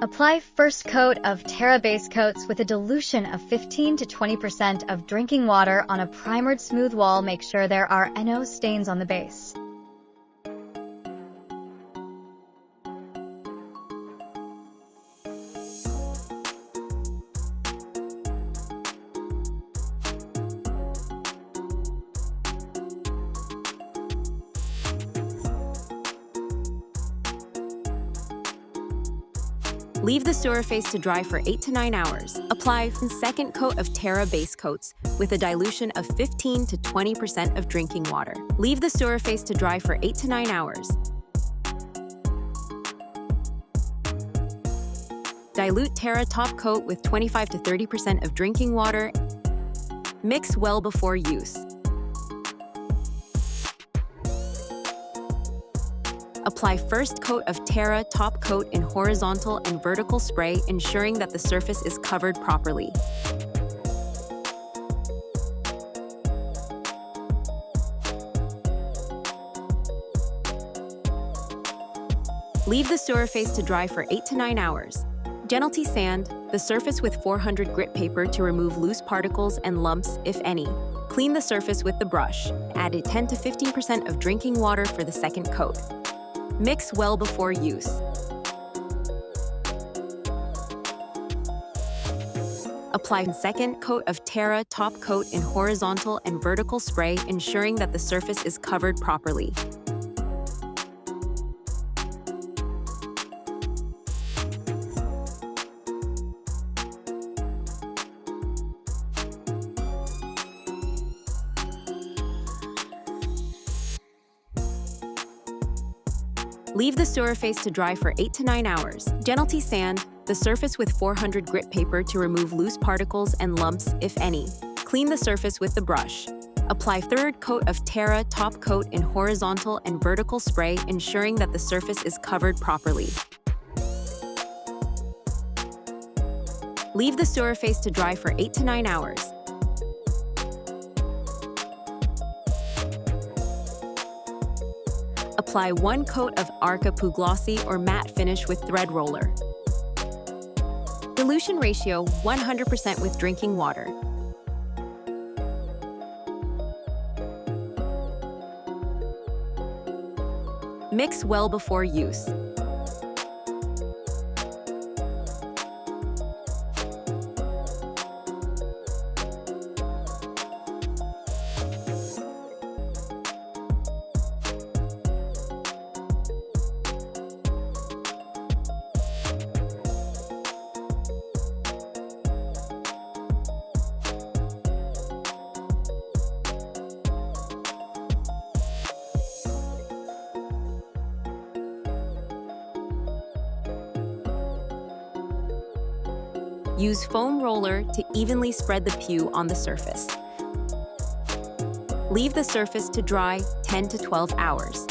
Apply first coat of Terra base coats with a dilution of 15 to 20% of drinking water on a primered smooth wall. Make sure there are no stains on the base. Leave the surface to dry for 8 to 9 hours. Apply a second coat of Terra base coats with a dilution of 15 to 20% of drinking water. Leave the surface to dry for 8 to 9 hours. Dilute Terra top coat with 25 to 30% of drinking water. Mix well before use. Apply first coat of Terra top coat in horizontal and vertical spray, ensuring that the surface is covered properly. Leave the surface to dry for 8 to 9 hours. Gently sand the surface with 400 grit paper to remove loose particles and lumps, if any. Clean the surface with the brush. Add 10 to 15% of drinking water for the second coat. Mix well before use. Apply second coat of Terra top coat in horizontal and vertical spray, ensuring that the surface is covered properly. Leave the surface to dry for 8 to 9 hours. Gently sand the surface with 400 grit paper to remove loose particles and lumps, if any. Clean the surface with the brush. Apply third coat of Terra top coat in horizontal and vertical spray, ensuring that the surface is covered properly. Leave the surface to dry for 8 to 9 hours. Apply one coat of Aarka glossy or matte finish with thread roller. Dilution ratio 100% with drinking water. Mix well before use. Use foam roller to evenly spread the hue on the surface. Leave the surface to dry 10 to 12 hours.